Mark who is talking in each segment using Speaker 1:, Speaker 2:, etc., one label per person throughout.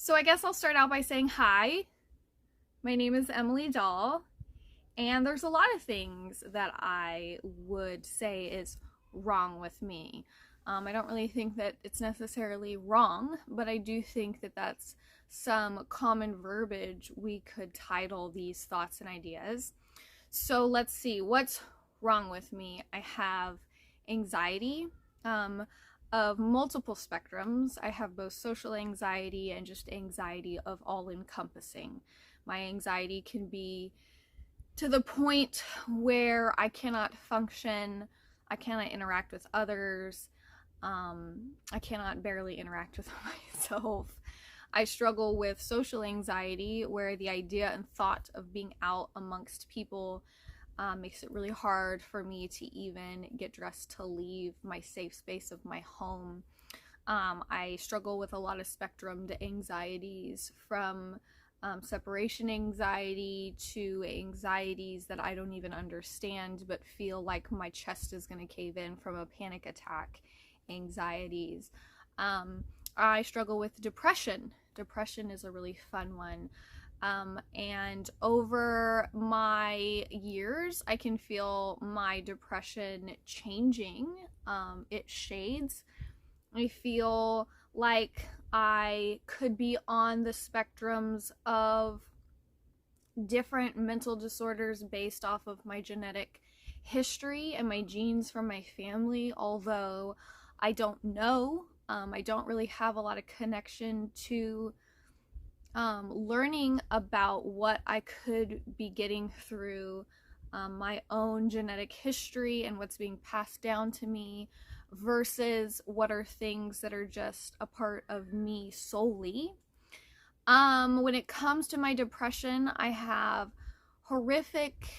Speaker 1: So I guess I'll start out by saying hi. My name is Emily Dahl, and there's a lot of things that I would say is wrong with me. I don't really think that it's necessarily wrong, but I do think that that's some common verbiage we could title these thoughts and ideas. So let's see, what's wrong with me? I have anxiety. Um, of multiple spectrums. I have both social anxiety and just anxiety of all encompassing. My anxiety can be to the point where I cannot function, I cannot interact with others, I cannot barely interact with myself. I struggle with social anxiety, where the idea and thought of being out amongst people makes it really hard for me to even get dressed to leave my safe space of my home. I struggle with a lot of spectrumed anxieties, from separation anxiety to anxieties that I don't even understand but feel like my chest is going to cave in from a panic attack anxieties. I struggle with depression. Depression is a really fun one. And over my years, I can feel my depression changing. It shades. I feel like I could be on the spectrums of different mental disorders based off of my genetic history and my genes from my family, although I don't know. I don't really have a lot of connection to learning about what I could be getting through my own genetic history and what's being passed down to me versus what are things that are just a part of me solely. When it comes to my depression, I have horrific,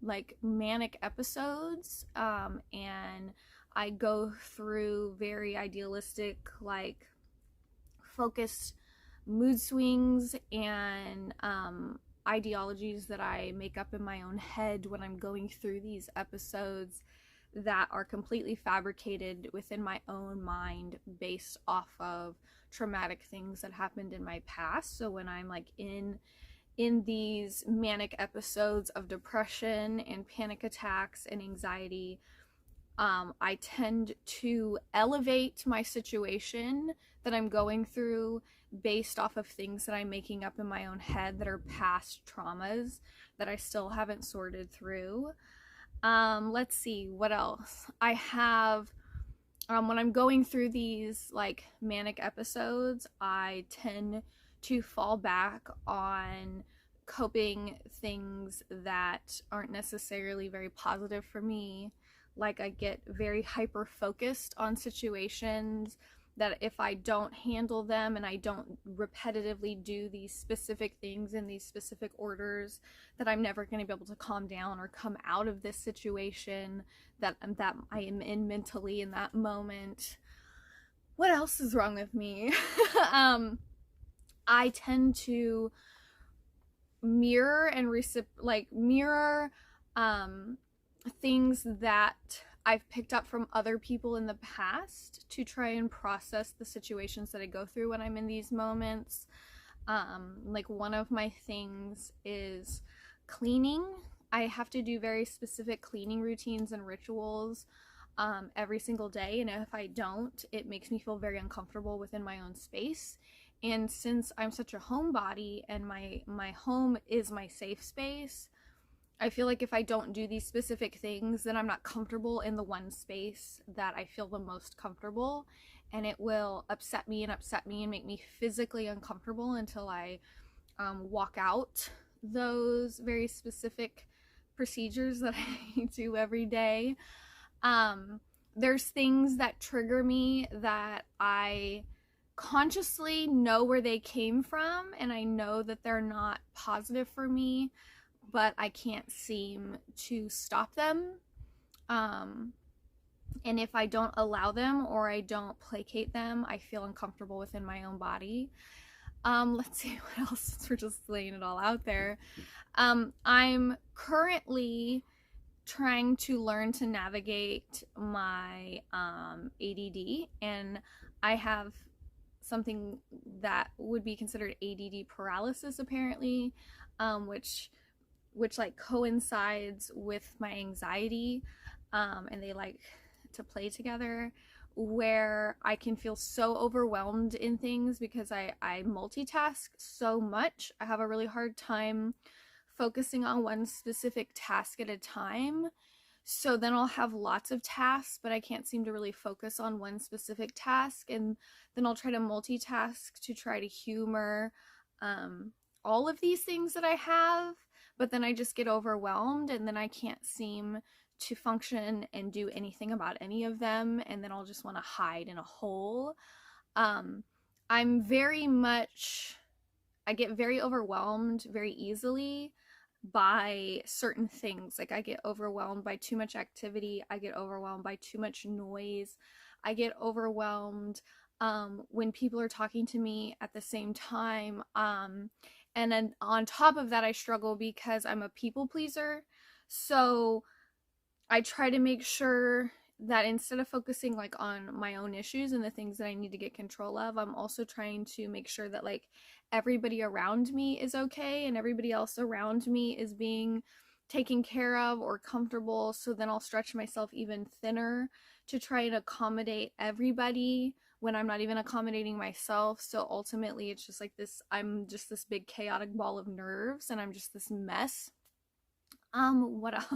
Speaker 1: like manic episodes, and I go through very idealistic, like focused mood swings and ideologies that I make up in my own head when I'm going through these episodes that are completely fabricated within my own mind based off of traumatic things that happened in my past. So when I'm like in these manic episodes of depression and panic attacks and anxiety, I tend to elevate my situation that I'm going through based off of things that I'm making up in my own head that are past traumas that I still haven't sorted through. Let's see, what else? I have, when I'm going through these like manic episodes, I tend to fall back on coping things that aren't necessarily very positive for me. Like, I get very hyper focused on situations that if I don't handle them and I don't repetitively do these specific things in these specific orders, that I'm never going to be able to calm down or come out of this situation that I am in mentally in that moment. What else is wrong with me? I tend to mirror and mirror things that I've picked up from other people in the past to try and process the situations that I go through when I'm in these moments. Like, one of my things is cleaning. I have to do very specific cleaning routines and rituals every single day, and if I don't, it makes me feel very uncomfortable within my own space. And since I'm such a homebody and my home is my safe space, I feel like if I don't do these specific things, then I'm not comfortable in the one space that I feel the most comfortable, and it will upset me and make me physically uncomfortable until I walk out those very specific procedures that I do every day. There's things that trigger me that I consciously know where they came from, and I know that they're not positive for me, but I can't seem to stop them. And if I don't allow them or I don't placate them, I feel uncomfortable within my own body. Let's see what else, since we're just laying it all out there. I'm currently trying to learn to navigate my ADD, and I have something that would be considered ADD paralysis, apparently, which like coincides with my anxiety, and they like to play together, where I can feel so overwhelmed in things because I multitask so much. I have a really hard time focusing on one specific task at a time. So then I'll have lots of tasks, but I can't seem to really focus on one specific task. And then I'll try to multitask to try to humor all of these things that I have, but then I just get overwhelmed and then I can't seem to function and do anything about any of them. And then I'll just want to hide in a hole. Um, I'm very much, I get very overwhelmed very easily by certain things. Like I get overwhelmed by too much activity. I get overwhelmed by too much noise. I get overwhelmed when people are talking to me at the same time. And then on top of that, I struggle because I'm a people pleaser. So I try to make sure that instead of focusing like on my own issues and the things that I need to get control of, I'm also trying to make sure that like everybody around me is okay and everybody else around me is being taken care of or comfortable. So then I'll stretch myself even thinner to try and accommodate everybody when I'm not even accommodating myself. So ultimately it's just like this, I'm just this big chaotic ball of nerves and I'm just this mess. What else?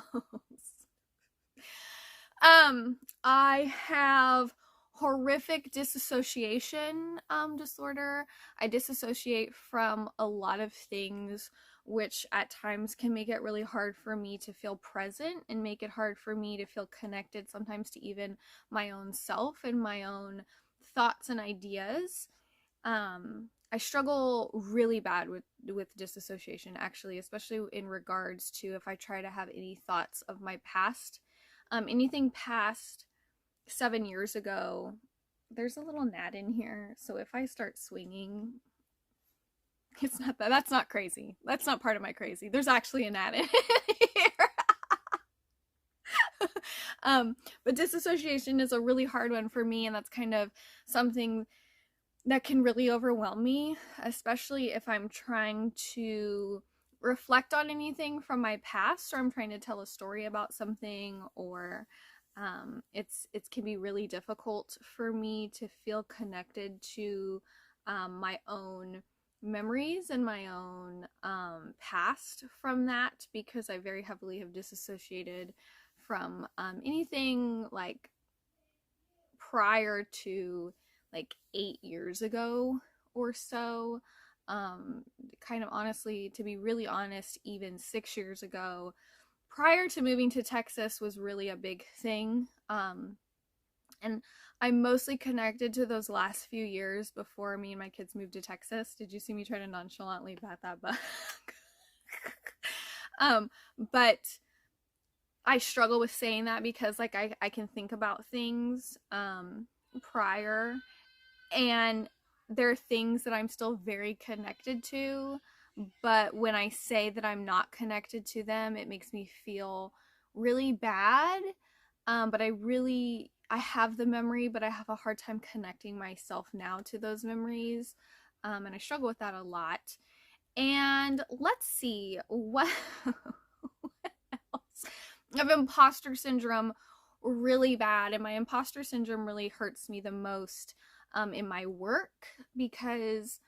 Speaker 1: I have horrific disassociation disorder. I disassociate from a lot of things, which at times can make it really hard for me to feel present and make it hard for me to feel connected sometimes to even my own self and my own thoughts and ideas. I struggle really bad with disassociation, actually, especially in regards to if I try to have any thoughts of my past. Anything past 7 years ago, there's a little gnat in here, so if I start swinging, it's not that. That's not crazy. That's not part of my crazy. There's actually a gnat in here. But disassociation is a really hard one for me, and that's kind of something that can really overwhelm me, especially if I'm trying to reflect on anything from my past, or I'm trying to tell a story about something, or it can be really difficult for me to feel connected to my own memories and my own past from that, because I very heavily have disassociated from anything like prior to like 8 years ago or so. Kind of honestly, to be really honest, even 6 years ago, prior to moving to Texas, was really a big thing. And I'm mostly connected to those last few years before me and my kids moved to Texas. Did you see me try to nonchalantly pat that bug? But I struggle with saying that because like I can think about things prior, and there are things that I'm still very connected to, but when I say that I'm not connected to them, it makes me feel really bad. But I have the memory, but I have a hard time connecting myself now to those memories. And I struggle with that a lot. And let's see, what else? I have imposter syndrome really bad, and my imposter syndrome really hurts me the most in my work, because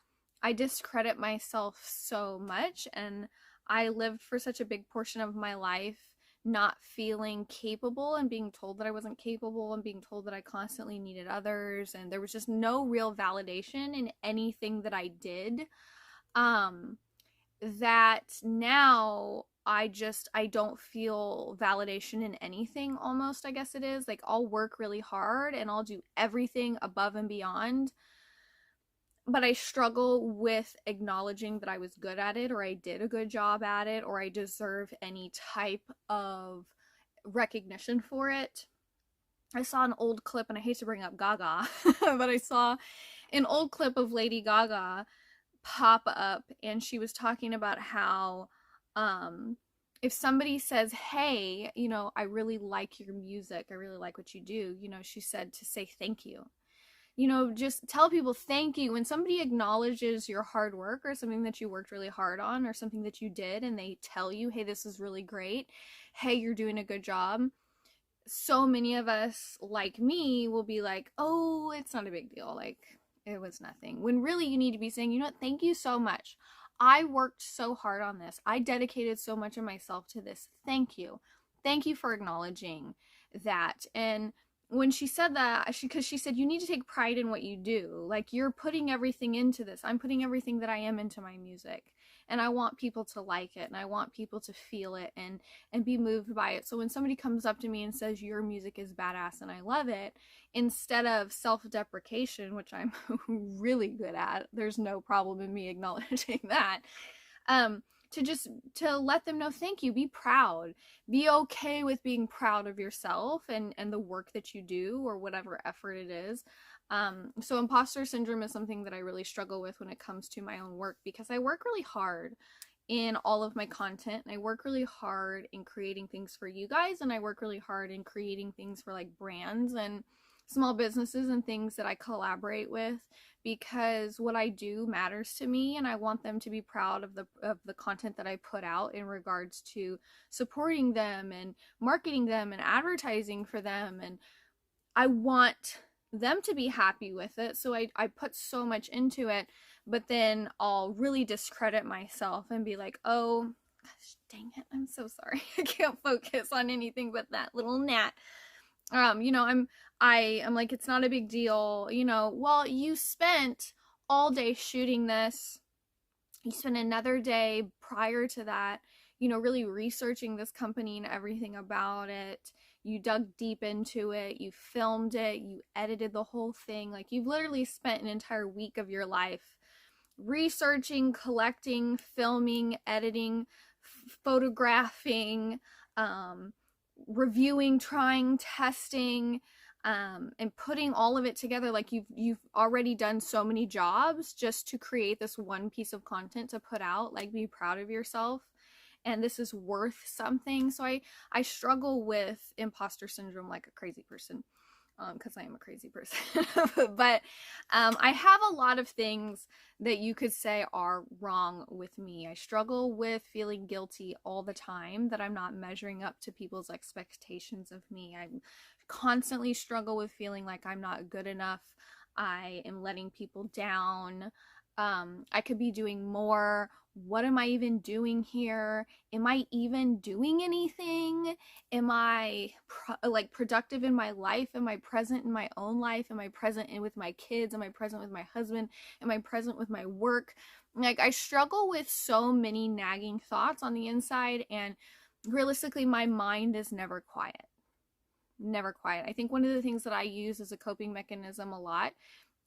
Speaker 1: I discredit myself so much, and I lived for such a big portion of my life not feeling capable and being told that I wasn't capable and being told that I constantly needed others, and there was just no real validation in anything that I did. That now I don't feel validation in anything, almost, I guess it is. Like, I'll work really hard and I'll do everything above and beyond, but I struggle with acknowledging that I was good at it, or I did a good job at it, or I deserve any type of recognition for it. I saw an old clip, and I hate to bring up Gaga, but I saw an old clip of Lady Gaga pop up, and she was talking about how if somebody says, hey, I really like your music, I really like what you do, she said to say thank you. just tell people thank you. When somebody acknowledges your hard work or something that you worked really hard on or something that you did, and they tell you, hey, this is really great, hey, you're doing a good job, so many of us, like me, will be like, oh, it's not a big deal, like it was nothing, when really you need to be saying, thank you so much, I worked so hard on this, I dedicated so much of myself to this, thank you, for acknowledging that. And when she said that, because she said, you need to take pride in what you do, like you're putting everything into this, I'm putting everything that I am into my music, and I want people to like it, and I want people to feel it and be moved by it. So when somebody comes up to me and says your music is badass and I love it, instead of self-deprecation, which I'm really good at, there's no problem in me acknowledging that, to let them know, thank you, be proud, be okay with being proud of yourself and the work that you do or whatever effort it is. So imposter syndrome is something that I really struggle with when it comes to my own work, because I work really hard in all of my content, and I work really hard in creating things for you guys, and I work really hard in creating things for like brands and small businesses and things that I collaborate with, because what I do matters to me, and I want them to be proud of the content that I put out in regards to supporting them and marketing them and advertising for them, and I want them to be happy with it. So I put so much into it, but then I'll really discredit myself and be like, oh, gosh, dang it, I'm so sorry. I can't focus on anything but that little gnat. I'm like, it's not a big deal. Well, you spent all day shooting this. You spent another day prior to that, really researching this company and everything about it. You dug deep into it, you filmed it, you edited the whole thing. Like, you've literally spent an entire week of your life researching, collecting, filming, editing, photographing, reviewing, trying, testing, and putting all of it together. Like, you've already done so many jobs just to create this one piece of content to put out. Like, be proud of yourself, and this is worth something. So I struggle with imposter syndrome like a crazy person, because I am a crazy person. But I have a lot of things that you could say are wrong with me. I struggle with feeling guilty all the time that I'm not measuring up to people's expectations of me. I constantly struggle with feeling like I'm not good enough. I am letting people down. I could be doing more. What am I even doing here? Am I even doing anything? Am I productive in my life? Am I present in my own life? Am I present with my kids? Am I present with my husband? Am I present with my work? Like, I struggle with so many nagging thoughts on the inside, and realistically, my mind is never quiet. Never quiet. I think one of the things that I use as a coping mechanism a lot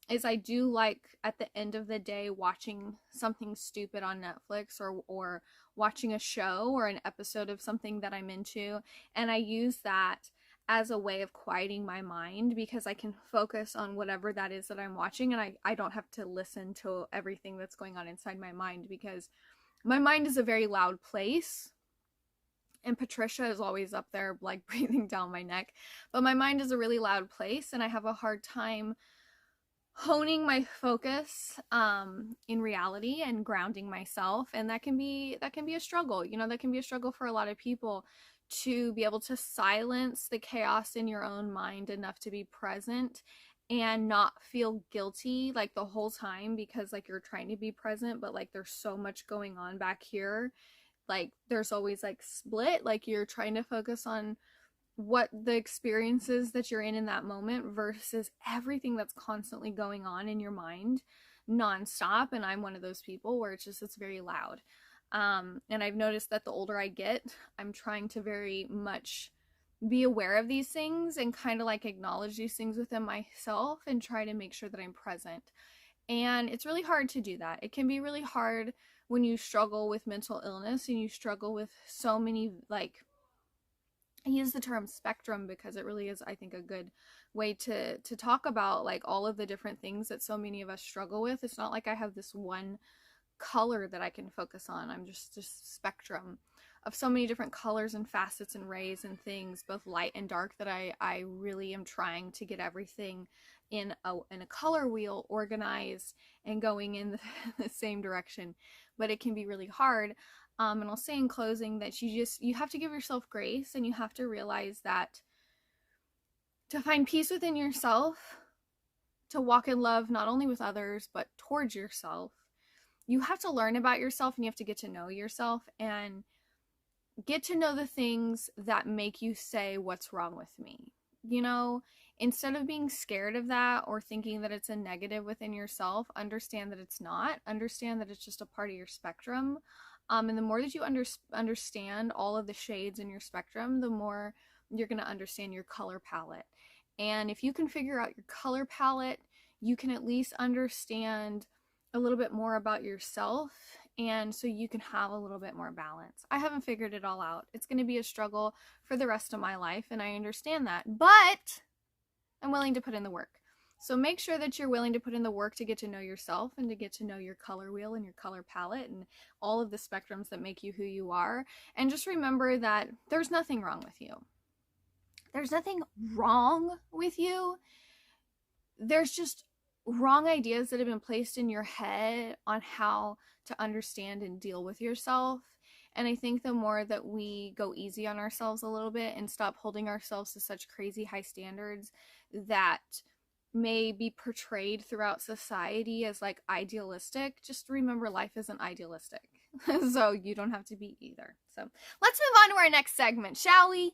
Speaker 1: is I do like, at the end of the day, watching something stupid on Netflix, or watching a show or an episode of something that I'm into, and I use that as a way of quieting my mind, because I can focus on whatever that is that I'm watching, and I don't have to listen to everything that's going on inside my mind, because my mind is a very loud place. And Patricia is always up there like breathing down my neck, but my mind is a really loud place, and I have a hard time honing my focus in reality and grounding myself, and that can be a struggle. That can be a struggle for a lot of people, to be able to silence the chaos in your own mind enough to be present and not feel guilty like the whole time, because like you're trying to be present, but like there's so much going on back here. Like, there's always like split, like you're trying to focus on what the experiences that you're in that moment versus everything that's constantly going on in your mind nonstop. And I'm one of those people where it's very loud. And I've noticed that the older I get, I'm trying to very much be aware of these things and kind of like acknowledge these things within myself and try to make sure that I'm present. And it's really hard to do that. It can be really hard when you struggle with mental illness and you struggle with so many, like, I use the term spectrum because it really is, I think, a good way to talk about like all of the different things that so many of us struggle with. It's not like I have this one color that I can focus on. I'm just spectrum of so many different colors and facets and rays and things, both light and dark, that I really am trying to get everything in a color wheel, organized and going in the same direction. But it can be really hard. And I'll say in closing that you have to give yourself grace, and you have to realize that to find peace within yourself, to walk in love not only with others but towards yourself, you have to learn about yourself, and you have to get to know yourself and get to know the things that make you say, what's wrong with me? You know, instead of being scared of that or thinking that it's a negative within yourself, understand that it's not. Understand that it's just a part of your spectrum. And the more that you understand all of the shades in your spectrum, the more you're going to understand your color palette. And if you can figure out your color palette, you can at least understand a little bit more about yourself, and so you can have a little bit more balance. I haven't figured it all out. It's going to be a struggle for the rest of my life, and I understand that, but I'm willing to put in the work. So make sure that you're willing to put in the work to get to know yourself and to get to know your color wheel and your color palette and all of the spectrums that make you who you are. And just remember that there's nothing wrong with you. There's nothing wrong with you. There's just wrong ideas that have been placed in your head on how to understand and deal with yourself. And I think the more that we go easy on ourselves a little bit and stop holding ourselves to such crazy high standards that may be portrayed throughout society as like idealistic, just remember life isn't idealistic. So you don't have to be either. So let's move on to our next segment, shall we?